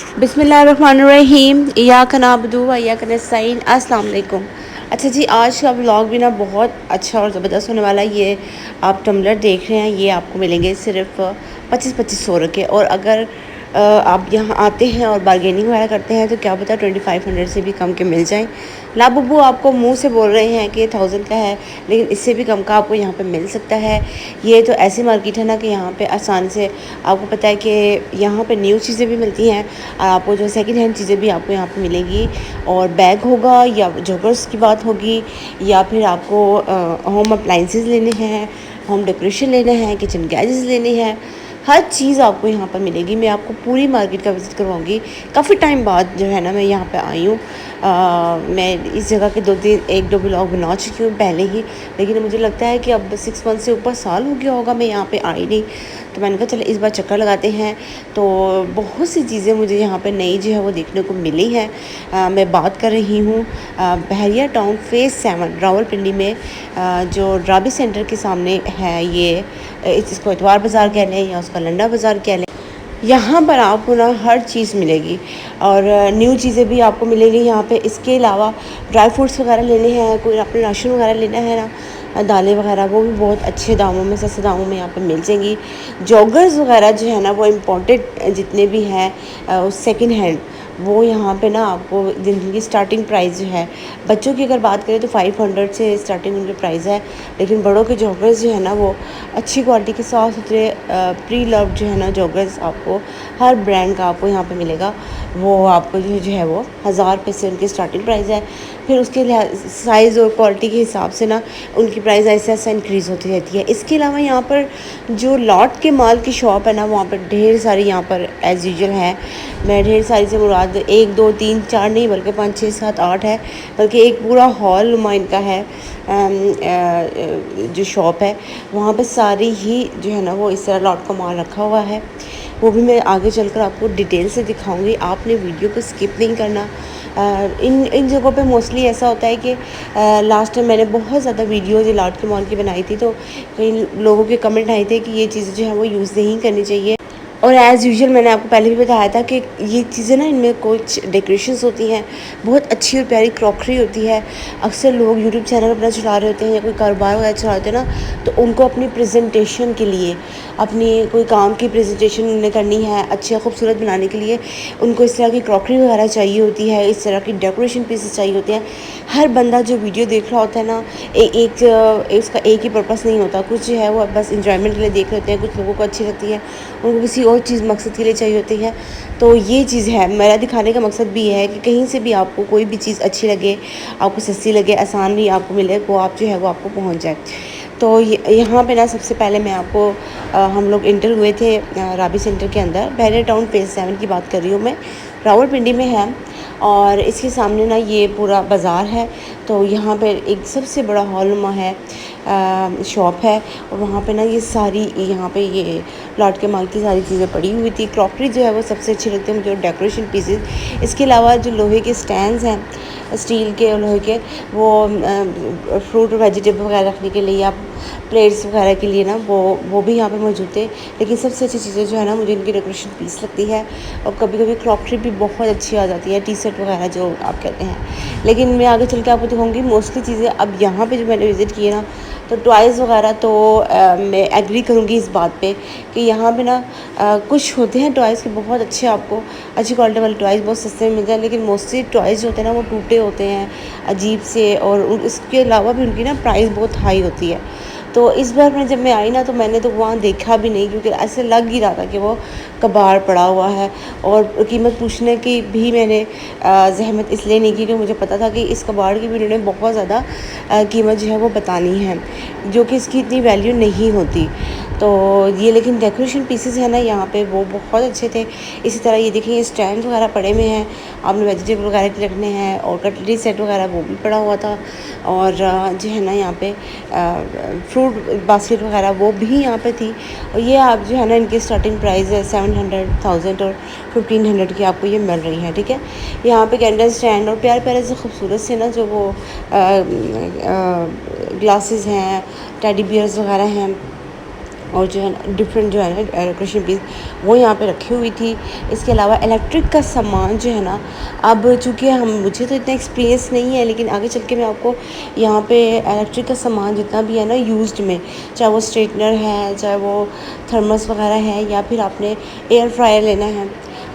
बिस्मिल्लाहिर्रहमानिर्रहीम इय्याका नअबुदु व इय्याका नस्तईन। अस्सलाम वालेकुम। अच्छा जी, आज का व्लॉग भी ना बहुत अच्छा और ज़बरदस्त होने वाला है। ये आप टम्बलर देख रहे हैं, ये आपको मिलेंगे सिर्फ 2500 के। और अगर आप यहाँ आते हैं और बारगेनिंग वगैरह करते हैं तो क्या पता 2500 से भी कम के मिल जाएं। ला बुब्बू आपको मुंह से बोल रहे हैं कि 1000 का है, लेकिन इससे भी कम का आपको यहाँ पे मिल सकता है। ये तो ऐसी मार्केट है ना कि यहाँ पे आसानी से आपको पता है कि यहाँ पे न्यू चीज़ें भी मिलती हैं और आपको जो सेकंड हैंड चीज़ें भी आपको यहाँ पे मिलेंगी। और बैग होगा या जॉगर्स की बात होगी या फिर आपको होम अप्लाइंसेस लेने हैं, होम डेकोरेशन लेना है, किचन गैजेट्स लेने हैं, हर चीज़ आपको यहाँ पर मिलेगी। मैं आपको पूरी मार्केट का विज़िट करवाऊँगी। काफ़ी टाइम बाद जो है ना मैं यहाँ पे आई हूँ। मैं इस जगह के 1-2 ब्लॉग बना चुकी हूँ पहले ही, लेकिन मुझे लगता है कि अब 6 मंथ से ऊपर साल हो गया होगा मैं यहाँ पे आई नहीं। तो मैंने कहा चलो इस बार चक्कर लगाते हैं। तो बहुत सी चीज़ें मुझे यहाँ पे नई जो है वो देखने को मिली हैं। मैं बात कर रही हूँ बहरिया टाउन फेज़ 7 रावलपिंडी में, जो ड्राबी सेंटर के सामने है। ये इसको इतवार बाज़ार कह लें या उसका लंडा बाज़ार कह लें। यहाँ पर आपको ना हर चीज़ मिलेगी और न्यू चीज़ें भी आपको मिलेंगी यहाँ पे। इसके अलावा ड्राई फ्रूट्स वगैरह लेने हैं, कोई आपने राशन वगैरह लेना है ना, दालें वगैरह, वो भी बहुत अच्छे दामों में, सस्ते दामों में यहाँ पे मिल जाएंगी। जॉगर्स वगैरह जो है ना वो इम्पोर्टेड जितने भी हैं सेकंड हैंड, वो यहाँ पे ना आपको जिनकी स्टार्टिंग प्राइस जो है, बच्चों की अगर बात करें तो 500 से स्टार्टिंग उनकी प्राइस है। लेकिन बड़ों के जॉगर्स जो है ना वो अच्छी क्वालिटी के साफ सुथरे प्री लव्ड जो है ना जॉगर्स आपको हर ब्रांड का आपको यहाँ पे मिलेगा। वो आपको जो है वो 1000 रुपये से उनकी स्टार्टिंग प्राइस है। फिर उसके साइज़ और क्वालिटी के हिसाब से ना उनकी प्राइस ऐसे ऐसे इंक्रीज़ होती रहती है। इसके अलावा यहाँ पर जो लॉट के माल की शॉप है ना, वहाँ पर ढेर सारी यहाँ पर एज़ यूजुअल है। मैं ढेर सारी से मुराद 1 2 3 4 नहीं बल्कि 5 6 7 8 है, बल्कि एक पूरा हॉल नुमा इनका है। जो शॉप है वहाँ पे सारी ही जो है ना वो इस तरह लॉट का माल रखा हुआ है। वो भी मैं आगे चलकर आपको डिटेल से दिखाऊंगी, आपने वीडियो को स्किप नहीं करना। इन जगहों पे मोस्टली ऐसा होता है कि लास्ट टाइम मैंने बहुत ज़्यादा वीडियोज़ लॉट के मॉल की बनाई थी, तो कई लोगों के कमेंट आए थे कि ये चीज़ें जो है वो यूज़ नहीं करनी चाहिए। और एज़ यूजुअल मैंने आपको पहले भी बताया था कि ये चीज़ें ना इनमें कुछ डेकोरेशंस होती हैं, बहुत अच्छी और प्यारी क्रॉकरी होती है। अक्सर लोग यूट्यूब चैनल अपना चला रहे होते हैं या कोई कारोबार वगैरह चला रहे होते हैं ना, तो उनको अपनी प्रेजेंटेशन के लिए, अपनी कोई काम की प्रेजेंटेशन उन्हें करनी है अच्छा खूबसूरत बनाने के लिए, उनको इस तरह की क्रॉकरी वगैरह चाहिए होती है, इस तरह की डेकोरेशन पीसेस चाहिए होते हैं। हर बंदा जो वीडियो देख रहा होता है ना, उसका एक ही पर्पस नहीं होता। कुछ जो है वो बस इंजॉयमेंट के लिए देख रहे होते हैं, कुछ लोगों को अच्छी लगती है, उनको किसी और चीज़ मकसद के लिए चाहिए होती है। तो ये चीज़ है, मेरा दिखाने का मकसद भी है कि कहीं से भी आपको कोई भी चीज़ अच्छी लगे, आपको सस्ती लगे, आसान भी आपको मिले, वो आप जो है वो आपको पहुंच जाए। तो यहाँ पे ना सबसे पहले मैं आपको हम लोग इंटर हुए थे राबी सेंटर के अंदर। बहरिया टाउन फेज़ 7 की बात कर रही हूँ मैं, रावलपिंडी में है। और इसके सामने ना ये पूरा बाज़ार है। तो यहाँ पे एक सबसे बड़ा हॉलनुमा है, शॉप है। और वहाँ पे ना ये सारी यहाँ पे ये लॉट के माल की सारी चीज़ें पड़ी हुई थी। क्रॉकरी जो है वो सबसे अच्छी लगती है मुझे, और डेकोरेशन पीसेस। इसके अलावा जो लोहे के स्टैंड्स हैं, स्टील के और लोहे के, वो फ्रूट और वेजिटेबल वगैरह रखने के लिए या प्लेट्स वगैरह के लिए ना वो भी यहाँ पे मौजूद थे। लेकिन सबसे अच्छी चीज़ें जो है ना मुझे इनकी डेकोरेशन पीस लगती है। और कभी कभी क्रॉकरी भी बहुत अच्छी आ जाती है, टी सेट वगैरह जो आप कहते हैं। लेकिन मैं आगे चल के आपको दिखाऊंगी मोस्टली चीज़ें। अब यहाँ पे जो मैंने विज़िट किए ना, तो टॉयज़ वगैरह तो मैं एग्री करूँगी इस बात पे कि यहाँ पे ना कुछ होते हैं टॉयज़ के बहुत अच्छे, आपको अच्छी क्वालिटी वाले टॉयज़ बहुत सस्ते में मिल जाए। लेकिन मोस्टली टॉयज़ जो होते हैं ना वो टूटे होते हैं अजीब से, और इसके अलावा भी उनकी ना प्राइस बहुत हाई होती है। तो इस बार जब मैं आई ना तो मैंने तो वहाँ देखा भी नहीं, क्योंकि ऐसे लग ही रहा था कि वो कबाड़ पड़ा हुआ है। और कीमत पूछने की भी मैंने जहमत इसलिए नहीं की कि मुझे पता था कि इस कबाड़ की भी उन्होंने बहुत ज़्यादा कीमत जो है वो बतानी है, जो कि इसकी इतनी वैल्यू नहीं होती। तो ये लेकिन डेकोरेशन पीसेस है ना यहाँ पे वो बहुत अच्छे थे। इसी तरह ये देखिए स्टैंड वगैरह पड़े हुए हैं, आपने वेजिटेबल वगैरह के रखने हैं, और कटलरी सेट वगैरह वो भी पड़ा हुआ था। और जो है ना यहाँ पे फ्रूट बास्केट वगैरह वो भी यहाँ पे थी। और ये आप जो है ना इनकी स्टार्टिंग प्राइस है 700, 1000 और 1500 की आपको ये मिल रही है। ठीक है, यहाँ पे कैंडल स्टैंड और प्यारे प्यारे से खूबसूरत से ना जो वो ग्लासेस हैं, टेडी बियर्स वगैरह हैं, और जो है ना डिफरेंट जो है ना डेकोरेशन पीस वो यहाँ पे रखी हुई थी। इसके अलावा इलेक्ट्रिक का सामान जो है ना, अब चूँकि हम मुझे तो इतना एक्सपीरियंस नहीं है, लेकिन आगे चल के मैं आपको यहाँ पे इलेक्ट्रिक का सामान जितना भी है ना यूज्ड में, चाहे वो स्ट्रेटनर है, चाहे वो थर्मस वगैरह है, या फिर आपने एयर फ्रायर लेना है,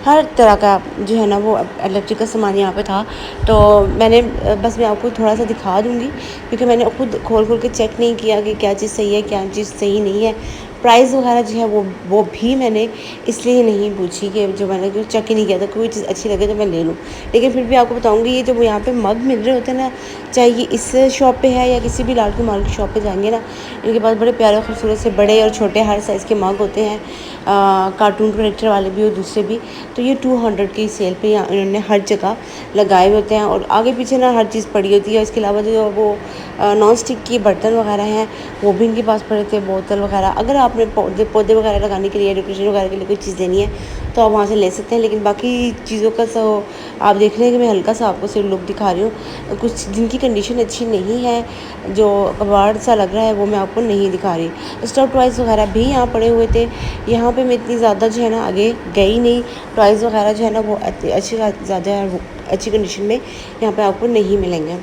हर तरह का जो है ना वो इलेक्ट्रिक का सामान यहाँ पे था। तो मैंने बस मैं आपको थोड़ा सा दिखा दूँगी, क्योंकि मैंने खुद खोल खोल के चेक नहीं किया कि क्या चीज़ सही है क्या चीज़ सही नहीं है। प्राइस वगैरह जो है वो भी मैंने इसलिए नहीं पूछी, कि जो मैंने जो चेक ही नहीं किया था, कोई चीज़ अच्छी लगे तो मैं ले लूँ। लेकिन फिर भी आपको बताऊँगी, ये जो यहाँ पे मग मिल रहे होते हैं ना, चाहे ये इस शॉप पे है या किसी भी लाल कुमार की शॉप पे जाएंगे ना, इनके पास बड़े प्यारे खूबसूरत से बड़े और छोटे हर साइज़ के मग होते हैं, कार्टून कैरेक्टर वाले भी और दूसरे भी। तो ये 200 की सेल पे यहाँ इन्होंने हर जगह लगाए होते हैं, और आगे पीछे ना हर चीज़ पड़ी होती है। इसके अलावा जो वो नॉन स्टिक के बर्तन वगैरह हैं वो भी इनके पास पड़े थे, बोतल वगैरह। अगर आपने पौधे वगैरह लगाने के लिए, डेकोरेशन वगैरह के लिए कोई चीज़ लेनी है तो आप वहाँ से ले सकते हैं। लेकिन बाकी चीज़ों का आप देख रहे हैं कि मैं हल्का सा आपको सिर्फ लुक दिखा रही हूँ। कुछ जिनकी कंडीशन अच्छी नहीं है, जो कबाड़ सा लग रहा है, वो मैं आपको नहीं दिखा रही। स्टफ टॉयज़ वगैरह भी यहाँ पड़े हुए थे। यहाँ पे मैं इतनी ज़्यादा जो है ना आगे गई नहीं। टॉयज़ वगैरह जो है ना वो अच्छी ज़्यादा अच्छी कंडीशन में यहाँ पे आपको नहीं मिलेंगे।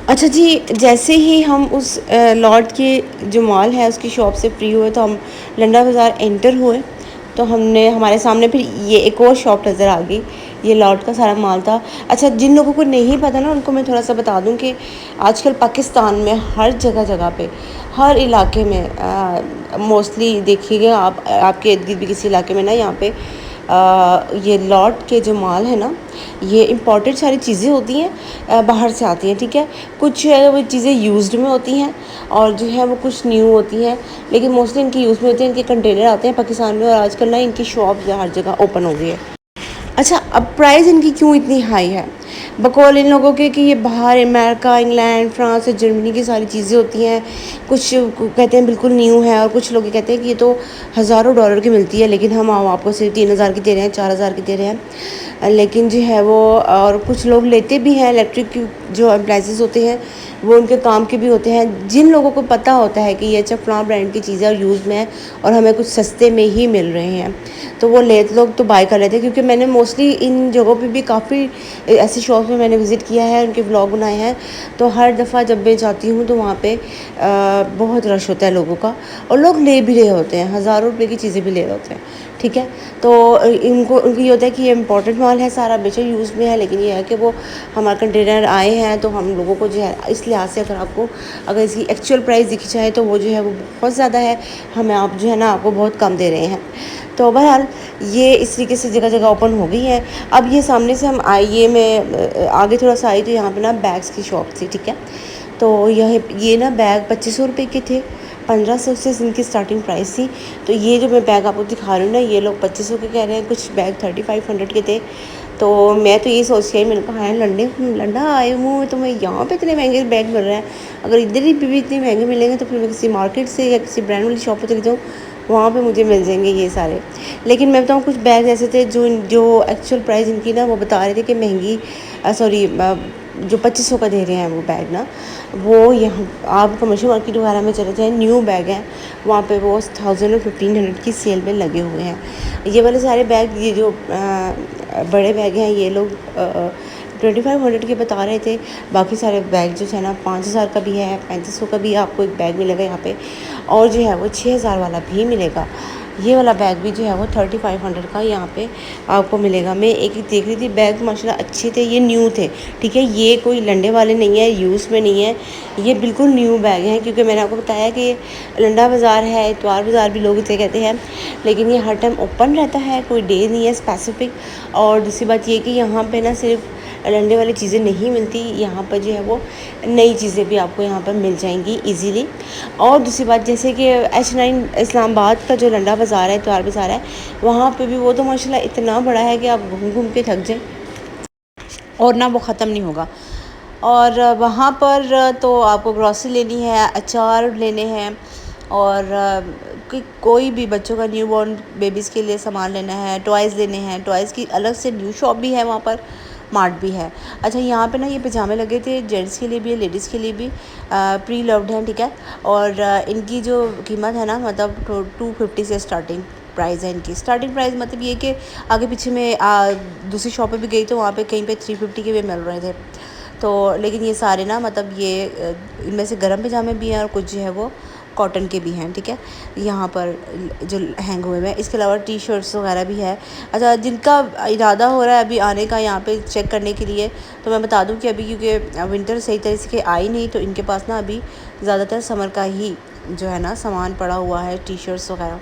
अच्छा जी, जैसे ही हम उस लॉट के जो मॉल है उसकी शॉप से फ्री हुए, तो हम लंडा बाज़ार एंटर हुए, तो हमारे सामने फिर ये एक और शॉप नज़र आ गई। ये लॉट का सारा माल था। अच्छा, जिन लोगों को नहीं पता ना, उनको मैं थोड़ा सा बता दूं कि आजकल पाकिस्तान में हर जगह पे, हर इलाके में मोस्टली देखिएगा आप, आपके इर्द गिर्द भी किसी इलाके में ना, यहाँ पे ये लॉट के जो माल है ना, ये इम्पोर्टेड सारी चीज़ें होती हैं, बाहर से आती हैं, ठीक है। कुछ वो चीज़ें यूज्ड में होती हैं और जो है वो कुछ न्यू होती हैं, लेकिन मोस्टली इनकी यूज़ में होती हैं। इनके कंटेनर आते हैं पाकिस्तान में और आजकल ना इनकी शॉप हर जगह ओपन हो गई है। अच्छा, अब प्राइस इनकी क्यों इतनी हाई है? बकौल इन लोगों के कि ये बाहर अमेरिका, इंग्लैंड, फ्रांस और जर्मनी की सारी चीज़ें होती हैं। कुछ कहते हैं बिल्कुल न्यू है और कुछ लोग ये कहते हैं कि ये तो हज़ारों डॉलर की मिलती है, लेकिन हम आपको सिर्फ 3,000 की दे रहे हैं, 4,000 की दे रहे हैं। लेकिन जो है वो, और कुछ लोग लेते भी हैं। इलेक्ट्रिक की जो अप्लाइंसेस होते हैं वो उनके काम के भी होते हैं। जिन लोगों को पता होता है कि ये अच्छा फ़लाँ ब्रांड की चीज़ें और यूज़ में है और हमें कुछ सस्ते में ही मिल रहे हैं, तो वो लोग तो बाय कर लेते हैं। क्योंकि मैंने मोस्टली इन जगहों पे भी काफ़ी ऐसी शॉप्स में मैंने विज़िट किया है, उनके व्लॉग बनाए हैं, तो हर दफ़ा जब मैं जाती हूँ तो वहाँ पे बहुत रश होता है लोगों का, और लोग ले भी रहे होते हैं, हज़ारों रुपए की चीज़ें भी ले रहे होते हैं, ठीक है। तो उनको ये होता है कि ये इम्पोर्टेंट माल है सारा, बेशक यूज़ में है, लेकिन ये है कि वो हमारे कंटेनर आए हैं तो हम लोगों को जो है इस लिहाज से अगर इसकी एक्चुअल प्राइस दिखी जाए तो वो जो है वो बहुत ज़्यादा है, हमें आप जो है ना आपको बहुत कम दे रहे हैं। तो बहरहाल ये इस तरीके से जगह जगह ओपन हो गई है। अब ये सामने से हम आइए, मैं आगे थोड़ा सा आई तो यहाँ पे ना बैग्स की शॉप थी, ठीक है। तो ये ना बैग 2500 रुपये के थे, 1500 से इनकी स्टार्टिंग प्राइस थी। तो ये जो मैं बैग आपको दिखा रही हूँ ना, ये लोग 2500 के कह रहे हैं, कुछ बैग 3500 के थे। तो मैं तो ये सोच के आई, मैंने कहा है लंडा आए हूँ तो मैं यहाँ पे इतने महंगे बैग मिल रहे हैं, अगर इधर ही भी इतने महंगे मिलेंगे तो फिर मैं किसी मार्केट से या किसी ब्रांड वाली शॉप पर चली जाऊँ, वहाँ पे मुझे मिल जाएंगे ये सारे। लेकिन मैं बताऊँ कुछ बैग ऐसे थे जो जो एक्चुअल प्राइस इनकी ना वो बता रहे थे कि महंगी, सॉरी, जो 2500 का दे रहे हैं वो बैग ना, वो यहाँ आप कमर्शियल मार्केट वगैरह में चले जाएँ, न्यू बैग हैं वहाँ पे वो 1000 और 1500 की सेल में लगे हुए हैं। ये वाले सारे बैग, ये जो बड़े बैग हैं, ये लोग 2500 के बता रहे थे। बाकी सारे बैग जो है ना 5000 का भी है, 3500 का भी आपको एक बैग मिलेगा यहाँ पे, और जो है वो 6000 वाला भी मिलेगा। ये वाला बैग भी जो है वो 3500 का यहाँ पे आपको मिलेगा। मैं एक देख रही थी बैग, माशाल्लाह अच्छे थे, ये न्यू थे, ठीक है। ये कोई लंडे वाले नहीं है, यूज़ में नहीं है, ये बिल्कुल न्यू बैग हैं। क्योंकि मैंने आपको बताया कि लंडा बाज़ार है, इतवार बाज़ार भी लोग इसे कहते हैं, लेकिन ये हर टाइम ओपन रहता है, कोई डे नहीं है स्पेसिफिक। और दूसरी बात ये कि यहाँ पे ना सिर्फ लंडे वाली चीज़ें नहीं मिलती, यहाँ पर जो है वो नई चीज़ें भी आपको यहाँ पर मिल जाएंगी इजीली। और दूसरी बात, जैसे कि H9 इस्लामाबाद का जो लंडा बाज़ार है, इतवार बाज़ार है, वहाँ पे भी वो तो माशाल्लाह इतना बड़ा है कि आप घूम घूम के थक जाएं और ना वो ख़त्म नहीं होगा। और वहाँ पर तो आपको ग्रॉसरी लेनी है, अचार लेने हैं, और कोई भी बच्चों का न्यूबॉर्न बेबीज़ के लिए सामान लेना है, टॉयज़ लेने हैं। टॉयज़ की अलग से न्यू शॉप भी है वहाँ पर, मार्ट भी है। अच्छा, यहाँ पे ना ये पजामे लगे थे, जेंट्स के लिए भी है, लेडीज़ के लिए भी, प्री लव्ड हैं, ठीक है। और इनकी जो कीमत है ना, मतलब 250 से स्टार्टिंग प्राइस है इनकी। स्टार्टिंग प्राइस मतलब ये कि आगे पीछे में दूसरी शॉप पे भी गई तो वहाँ पे कहीं पे 350 के भी मिल रहे थे। तो लेकिन ये सारे ना, मतलब ये इनमें से गर्म पजामे भी हैं और कुछ जो है वो कॉटन के भी हैं, ठीक है, यहाँ पर जो हैंग हुए हैं। इसके अलावा टी शर्ट्स वगैरह भी है। अच्छा, जिनका इरादा हो रहा है अभी आने का यहाँ पे चेक करने के लिए, तो मैं बता दूँ कि अभी क्योंकि विंटर सही तरह से आई नहीं, तो इनके पास ना अभी ज़्यादातर समर का ही जो है ना सामान पड़ा हुआ है, टी शर्ट्स वगैरह।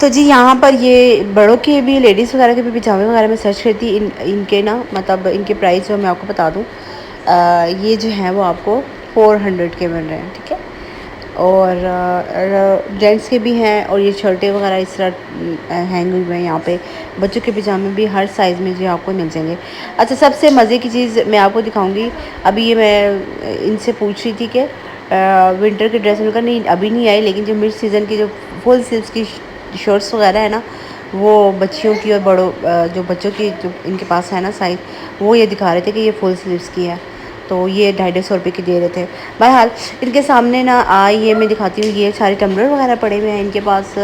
तो जी यहाँ पर ये बड़ों के भी, लेडीज़ वगैरह के भी पजामे वगैरह में सर्च करती इनके ना, मतलब इनके प्राइस जो मैं आपको बता दूँ, ये जो है वो आपको 400 के मिल रहे हैं, ठीक है। और जेंट्स के भी हैं, और ये शर्टें वगैरह इस तरह हैंग हुई हुए हैं यहाँ पे। बच्चों के पजामे भी हर साइज़ में जो आपको मिल जाएंगे। अच्छा, सबसे मज़े की चीज़ मैं आपको दिखाऊंगी। अभी ये मैं इनसे पूछ रही थी कि विंटर की ड्रेस, उनका नहीं अभी नहीं आई, लेकिन जो मिड सीज़न की जो फुल स्लीव्स की शर्ट्स वगैरह है ना, वो बच्चियों की और बड़ों जो बच्चों की जो इनके पास है ना साइज़, वो ये दिखा रहे थे कि ये फुल स्लीव्स की है। तो ये 250 रुपये की दे रहे थे। बहरहाल इनके सामने ना ये मैं दिखाती हूँ, ये सारे टम्बलर वगैरह पड़े हुए हैं इनके पास।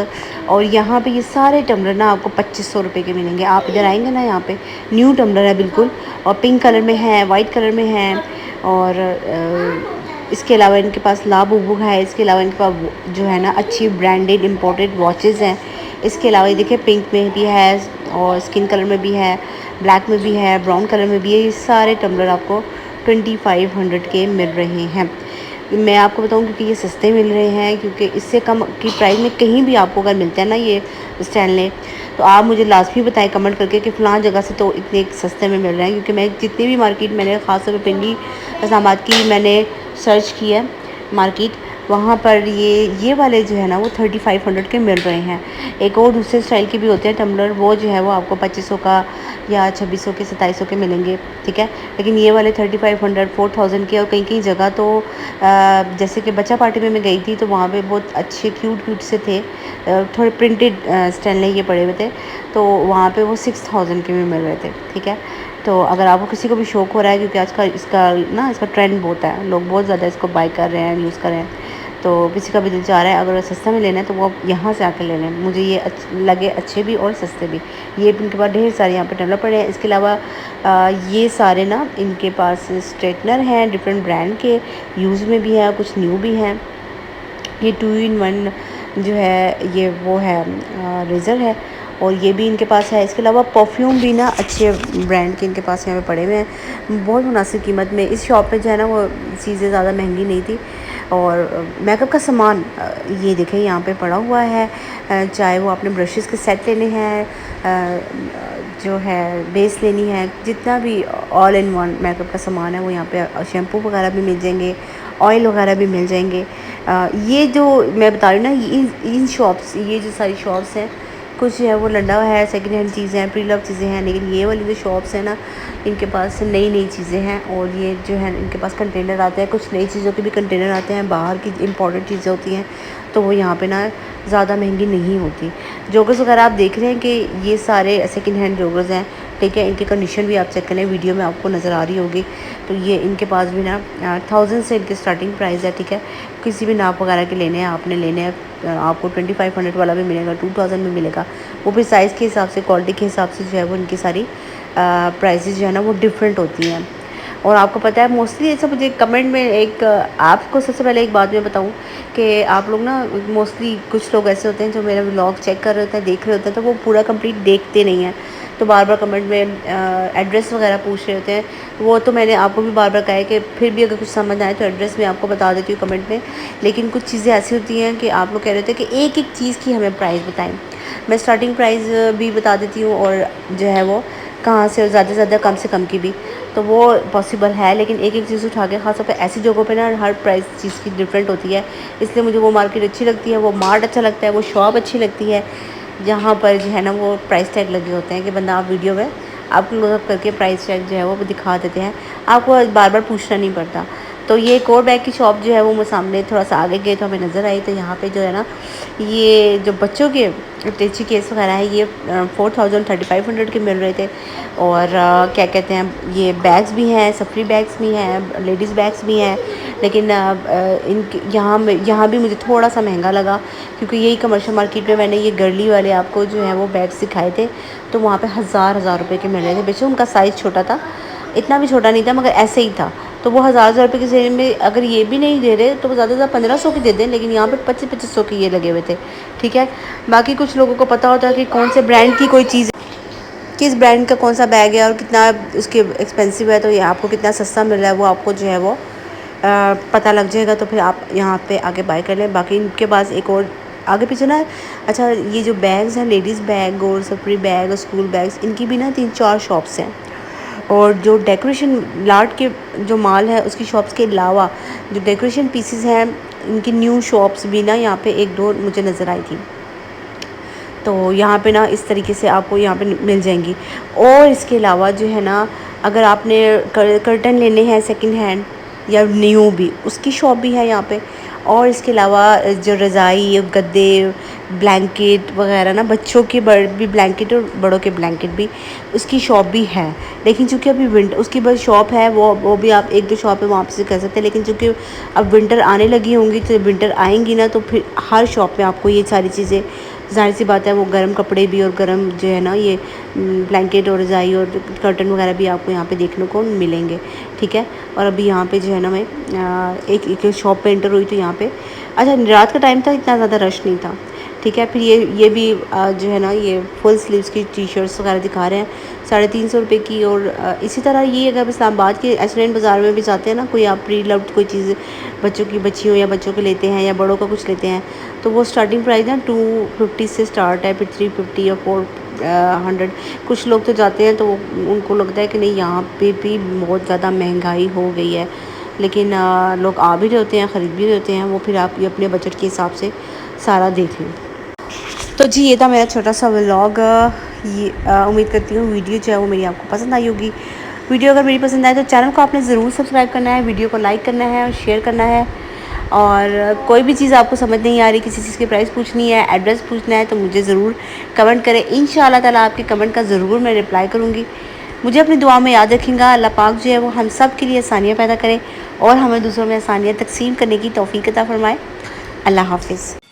और यहाँ पे ये सारे टम्बलर ना आपको 2500 रुपये के मिलेंगे। आप इधर आएंगे ना, यहाँ पे न्यू टम्बलर है बिल्कुल, और पिंक कलर में है, वाइट कलर में है। और इसके अलावा इनके पास लाबुबु है। इसके अलावा इनके पास जो है ना अच्छी ब्रांडेड इम्पोर्टेड वॉचेज़ हैं। इसके अलावा ये देखिए पिंक में भी है, और स्किन कलर में भी है, ब्लैक में भी है, ब्राउन कलर में भी है। ये सारे टम्बलर आपको 2500 के मिल रहे हैं। मैं आपको बताऊं क्योंकि ये सस्ते मिल रहे हैं, क्योंकि इससे कम की प्राइस में कहीं भी आपको अगर मिलते हैं ना ये स्टैनले, तो आप मुझे लाजमी बताएं कमेंट करके कि फ़लाँ जगह से तो इतने सस्ते में मिल रहे हैं। क्योंकि मैं जितनी भी मार्केट मैंने ख़ासतौर पर पिंडी इस्लामाबाद की मैंने सर्च की है मार्केट, वहाँ पर ये वाले जो है ना वो 3500 के मिल रहे हैं। एक और दूसरे स्टाइल के भी होते हैं टम्बलर, वो जो है वो आपको 2500 का या 2600 के 2700 के मिलेंगे, ठीक है। लेकिन ये वाले 3500 4000 के, और कहीं कहीं जगह तो जैसे कि बच्चा पार्टी में मैं गई थी तो वहाँ पे बहुत अच्छे क्यूट से थे, थोड़े प्रिंटेड स्टाइल ये पड़े हुए थे, तो वहाँ पे वो 6000 के भी मिल रहे थे, ठीक है। तो अगर आपको किसी को भी शौक़ हो रहा है, क्योंकि आजकल इसका ट्रेंड बहुत है, लोग बहुत ज़्यादा इसको बाय कर रहे हैं, यूज़ कर रहे हैं, तो किसी का भी दिल चाह रहा है अगर सस्ता में लेना है तो वो यहाँ से आकर ले लें। मुझे ये लगे अच्छे भी और सस्ते भी। ये इनके पास ढेर सारे यहाँ पे टम्बलर पड़े हैं। इसके अलावा ये सारे ना इनके पास स्ट्रेटनर हैं डिफरेंट ब्रांड के, यूज़ में भी है, कुछ न्यू भी हैं। ये 2 in 1 जो है ये वो है रेज़र है, और ये भी इनके पास है। इसके अलावा परफ्यूम भी ना अच्छे ब्रांड के इनके पास यहाँ पे पड़े हुए हैं, बहुत मुनासिब कीमत में। इस शॉप में जो है ना वो चीज़ें ज़्यादा महंगी नहीं थी। और मेकअप का सामान ये देखें यहाँ पे पड़ा हुआ है, चाहे वो आपने ब्रशेस के सेट लेने हैं, जो है बेस लेनी है, जितना भी ऑल इन वन मेकअप का सामान है वो यहाँ पे, शैम्पू वगैरह भी मिल जाएंगे, ऑयल वगैरह भी मिल जाएंगे। ये जो मैं बता रही हूँ ना, इन शॉप्स, ये जो सारी शॉप्स हैं, कुछ है वो लंडा है, सेकेंड हैंड चीज़ें हैं, प्री लव चीज़ें हैं, लेकिन ये वाली जो शॉप्स हैं ना इनके पास नई चीज़ें हैं। और ये जो है इनके पास कंटेनर आते हैं, कुछ नई चीज़ों के भी कंटेनर आते हैं, बाहर की इंपॉर्टेंट चीज़ें होती हैं, तो वो यहाँ पे ना ज़्यादा महंगी नहीं होती। जोगर्स वगैरह आप देख रहे हैं कि ये सारे सेकेंड हैंड जोगर्स हैं, ठीक है। इनकी कंडीशन भी आप चेक करें, वीडियो में आपको नज़र आ रही होगी। तो ये इनके पास भी ना 1000 से इनकी स्टार्टिंग प्राइस है, ठीक है। किसी भी नाप वगैरह के लेने हैं आपने, लेने हैं आपको 2500 वाला भी मिलेगा, 2000 में मिलेगा। वो भी साइज़ के हिसाब से, क्वालिटी के हिसाब से जो है वो इनकी सारी प्राइसेस जो है ना वो डिफरेंट होती हैं। और आपको पता है मोस्टली ऐसा, मुझे कमेंट में एक आपको सबसे पहले एक बात मैं बताऊं कि आप लोग ना मोस्टली कुछ लोग ऐसे होते हैं जो मेरा व्लॉग चेक कर रहे होते हैं, देख रहे होते हैं, तो वो पूरा कंप्लीट देखते नहीं हैं, तो बार बार कमेंट में एड्रेस वगैरह पूछ रहे होते हैं। वो तो मैंने आपको भी बार बार कहा है कि फिर भी अगर कुछ समझ आए तो एड्रेस मैं आपको बता देती हूँ कमेंट में। लेकिन कुछ चीज़ें ऐसी होती हैं कि आप लोग कह रहे होते हैं कि एक एक चीज़ की हमें प्राइस बताएं। मैं स्टार्टिंग प्राइस भी बता देती हूँ, और जो है वो कहाँ से ज़्यादा से ज़्यादा कम से कम की भी, तो वो पॉसिबल है। लेकिन एक एक चीज़ उठा के, ख़ासतौर पे ऐसी जगहों पे ना हर प्राइस चीज़ की डिफरेंट होती है, इसलिए मुझे वो मार्केट अच्छी लगती है, वो मार्ट अच्छा लगता है, वो शॉप अच्छी लगती है, जहाँ पर जो है ना वो प्राइस टैग लगे होते हैं कि बंदा आप वीडियो में आप लोग करके प्राइस टैग जो है वो दिखा देते हैं, आपको बार बार पूछना नहीं पड़ता। तो ये एक और बैग की शॉप जो है वो सामने थोड़ा सा आगे गए तो हमें नज़र आई, तो यहाँ पे जो है ना ये जो बच्चों के टेची केस वगैरह है ये 3500 के मिल रहे थे। और क्या कहते हैं, ये बैग्स भी हैं, सफरी बैग्स भी हैं, लेडीज़ बैग्स भी हैं। लेकिन इनके यहाँ भी मुझे थोड़ा सा महंगा लगा, क्योंकि यही कमर्शियल मार्केट में मैंने ये गर्ली वाले आपको जो है वो बैग्स दिखाए थे, तो वहाँ पे हज़ार रुपये के मिल रहे थे। बेशक उनका साइज़ छोटा था, इतना भी छोटा नहीं था, मगर ऐसे ही था, तो वो हज़ार रुपये के सेल में अगर ये भी नहीं दे रहे तो वो ज़्यादा से ज़्यादा 1500 की दे दें, लेकिन यहाँ पे 2500 के ये लगे हुए थे, ठीक है। बाकी कुछ लोगों को पता होता है कि कौन से ब्रांड की कोई चीज़, किस ब्रांड का कौन सा बैग है और कितना उसके एक्सपेंसिव है, तो ये आपको कितना सस्ता मिल रहा है वो आपको जो है वो पता लग जाएगा, तो फिर आप यहाँ पे आके बाय कर लें। बाकी इनके पास एक और आगे पीछे ना, अच्छा ये जो बैग्स हैं, लेडीज़ बैग और सफरी बैग और स्कूल बैग्स, इनकी भी ना 3-4 शॉप्स हैं। और जो डेकोरेशन लार्ट के जो माल है उसकी शॉप्स के अलावा जो डेकोरेशन पीसेस हैं, इनकी न्यू शॉप्स भी ना यहाँ पे 1-2 मुझे नज़र आई थी। तो यहाँ पे ना इस तरीके से आपको यहाँ पे मिल जाएंगी। और इसके अलावा जो है ना, अगर आपने कर्टन लेने हैं सेकंड हैंड या न्यू भी, उसकी शॉप भी है यहाँ पे। और इसके अलावा जो रज़ाई, गद्दे, ब्लैंकेट वगैरह ना, बच्चों के भी ब्लैंकेट और बड़ों के ब्लैंकेट भी, उसकी शॉप भी है। लेकिन चूँकि अभी विंटर, उसकी बस शॉप है वो भी आप 1-2 शॉप है वहाँ से कर सकते हैं। लेकिन चूँकि अब विंटर आने लगी होंगी, तो विंटर आएंगी ना, तो फिर हर शॉप में आपको ये सारी चीज़ें, ज़ाहिर सी बात है, वो गर्म कपड़े भी और गर्म जो है ना ये ब्लैंकेट और रज़ाई और कर्टन वगैरह भी आपको यहाँ पे देखने को मिलेंगे, ठीक है। और अभी यहाँ पे जो है ना मैं एक शॉप पे एंटर हुई, तो यहाँ पे अच्छा रात का टाइम था, इतना ज़्यादा रश नहीं था, ठीक है। फिर ये भी जो है ना ये फुल स्लीव्स की टी शर्ट्स वगैरह दिखा रहे हैं 350 रुपये की। और इसी तरह ये अगर इस्लामाबाद के एसरेंट बाज़ार में भी जाते हैं ना, कोई आप प्री लव्ड कोई चीज़ बच्चों की, बच्चियों या बच्चों के लेते हैं या बड़ों का कुछ लेते हैं, तो वो स्टार्टिंग प्राइस ना 250 से स्टार्ट है, फिर 350 या 400। कुछ लोग तो जाते हैं तो उनको लगता है कि नहीं यहाँ पे भी बहुत ज़्यादा महंगाई हो गई है, लेकिन लोग आ भी रहे होते हैं, ख़रीद भी रहे होते हैं। वो फिर आप ये अपने बजट के हिसाब से सारा देख लें। तो जी ये था मेरा छोटा सा व्लॉग। ये उम्मीद करती हूँ वीडियो जो है वो मेरी आपको पसंद आई होगी। वीडियो अगर मेरी पसंद आए तो चैनल को आपने ज़रूर सब्सक्राइब करना है, वीडियो को लाइक करना है और शेयर करना है। और कोई भी चीज़ आपको समझ नहीं आ रही, किसी चीज़ की प्राइस पूछनी है, एड्रेस पूछना है, तो मुझे ज़रूर कमेंट करें। इंशाअल्लाह ताला आपके कमेंट का ज़रूर मैं रिप्लाई करूँगी। मुझे अपनी दुआ में याद रखेंगा। अल्लाह पाक जो है वो हम सब के लिए आसानियाँ पैदा करें और हमें दूसरों में आसानियाँ तकसीम करने की तौफीक अता फ़रमाए। अल्लाह हाफ़िज़।